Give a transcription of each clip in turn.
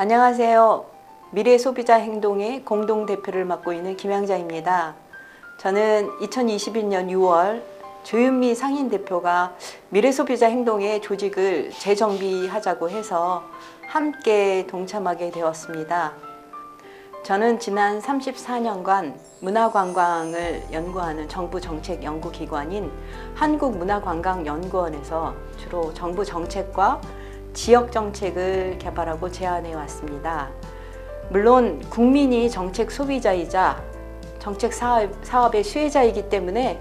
안녕하세요. 미래소비자 행동의 공동대표를 맡고 있는 김양자입니다. 저는 2021년 6월 조윤미 상임대표가 미래소비자 행동의 조직을 재정비하자고 해서 함께 동참하게 되었습니다. 저는 지난 34년간 문화관광을 연구하는 정부 정책 연구기관인 한국문화관광연구원에서 주로 정부 정책과 지역 정책을 개발하고 제안해 왔습니다. 물론 국민이 정책 소비자이자 정책 사업의 수혜자이기 때문에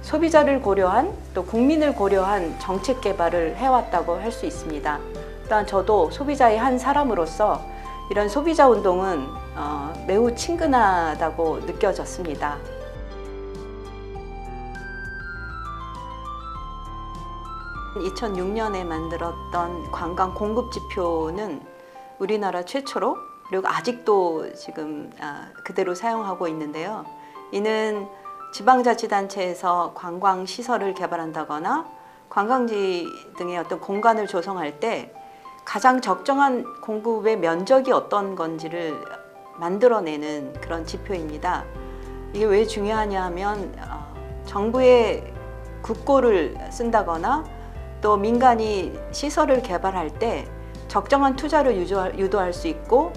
소비자를 고려한 또 국민을 고려한 정책 개발을 해왔다고 할 수 있습니다. 또한 저도 소비자의 한 사람으로서 이런 소비자 운동은 매우 친근하다고 느껴졌습니다. 2006년에 만들었던 관광 공급 지표는 우리나라 최초로 그리고 아직도 지금 그대로 사용하고 있는데요. 이는 지방자치단체에서 관광시설을 개발한다거나 관광지 등의 어떤 공간을 조성할 때 가장 적정한 공급의 면적이 어떤 건지를 만들어내는 그런 지표입니다. 이게 왜 중요하냐 하면 정부의 국고를 쓴다거나 또 민간이 시설을 개발할 때 적정한 투자를 유도할 수 있고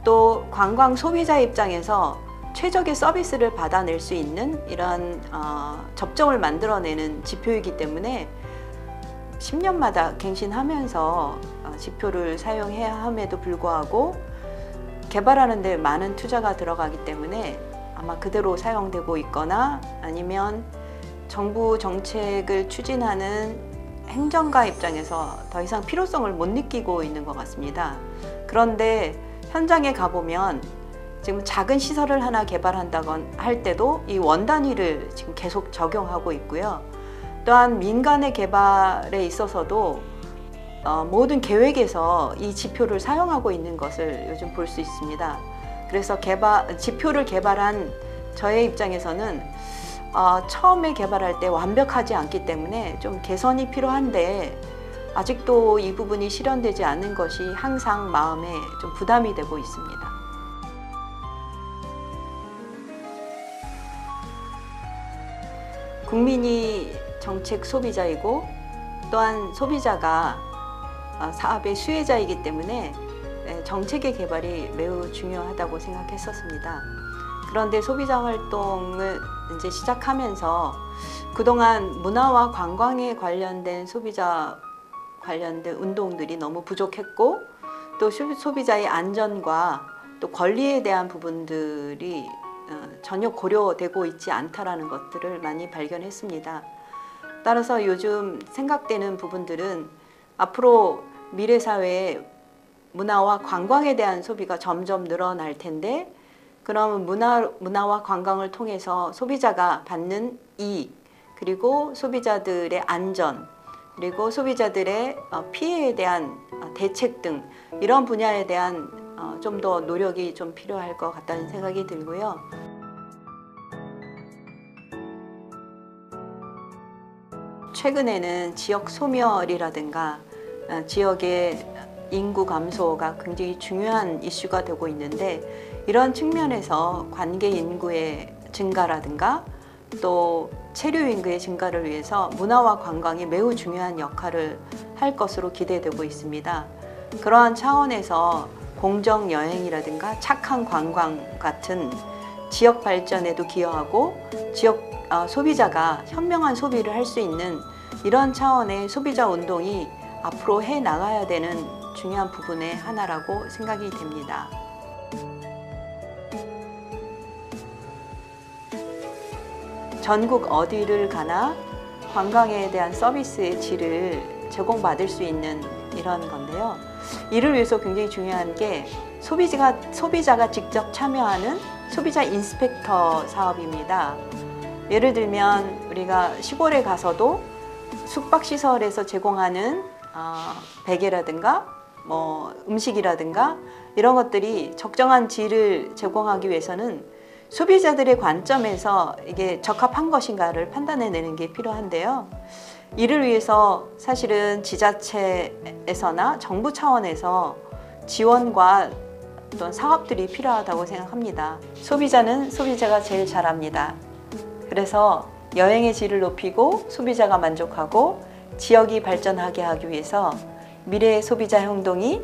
또 관광 소비자 입장에서 최적의 서비스를 받아낼 수 있는 이런 접점을 만들어내는 지표이기 때문에 10년마다 갱신하면서 지표를 사용해야 함에도 불구하고 개발하는 데 많은 투자가 들어가기 때문에 아마 그대로 사용되고 있거나 아니면 정부 정책을 추진하는 행정가 입장에서 더 이상 필요성을 못 느끼고 있는 것 같습니다. 그런데 현장에 가보면 지금 작은 시설을 하나 개발한다거나 할 때도 이 원단위를 지금 계속 적용하고 있고요. 또한 민간의 개발에 있어서도 모든 계획에서 이 지표를 사용하고 있는 것을 요즘 볼 수 있습니다. 그래서 지표를 개발한 저의 입장에서는 처음에 개발할 때 완벽하지 않기 때문에 좀 개선이 필요한데 아직도 이 부분이 실현되지 않는 것이 항상 마음에 좀 부담이 되고 있습니다. 국민이 정책 소비자이고 또한 소비자가 사업의 수혜자이기 때문에 정책의 개발이 매우 중요하다고 생각했었습니다. 그런데 소비자 활동을 이제 시작하면서 그동안 문화와 관광에 관련된 소비자 관련된 운동들이 너무 부족했고 또 소비자의 안전과 또 권리에 대한 부분들이 전혀 고려되고 있지 않다라는 것들을 많이 발견했습니다. 따라서 요즘 생각되는 부분들은 앞으로 미래 사회에 문화와 관광에 대한 소비가 점점 늘어날 텐데 그러면 문화와 관광을 통해서 소비자가 받는 이익 그리고 소비자들의 안전 그리고 소비자들의 피해에 대한 대책 등 이런 분야에 대한 좀 더 노력이 좀 필요할 것 같다는 생각이 들고요. 최근에는 지역 소멸이라든가 지역의 인구 감소가 굉장히 중요한 이슈가 되고 있는데 이런 측면에서 관계 인구의 증가라든가 또 체류 인구의 증가를 위해서 문화와 관광이 매우 중요한 역할을 할 것으로 기대되고 있습니다. 그러한 차원에서 공정 여행이라든가 착한 관광 같은 지역 발전에도 기여하고 지역 소비자가 현명한 소비를 할 수 있는 이런 차원의 소비자 운동이 앞으로 해 나가야 되는 중요한 부분의 하나라고 생각이 됩니다. 전국 어디를 가나 관광에 대한 서비스의 질을 제공받을 수 있는 이런 건데요. 이를 위해서 굉장히 중요한 게 소비자가 직접 참여하는 소비자 인스펙터 사업입니다. 예를 들면 우리가 시골에 가서도 숙박시설에서 제공하는 베개라든가 음식이라든가 이런 것들이 적정한 질을 제공하기 위해서는 소비자들의 관점에서 이게 적합한 것인가를 판단해내는 게 필요한데요. 이를 위해서 사실은 지자체에서나 정부 차원에서 지원과 어떤 사업들이 필요하다고 생각합니다. 소비자는 소비자가 제일 잘 압니다. 그래서 여행의 질을 높이고 소비자가 만족하고 지역이 발전하게 하기 위해서 미래의 소비자 행동이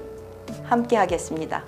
함께 하겠습니다.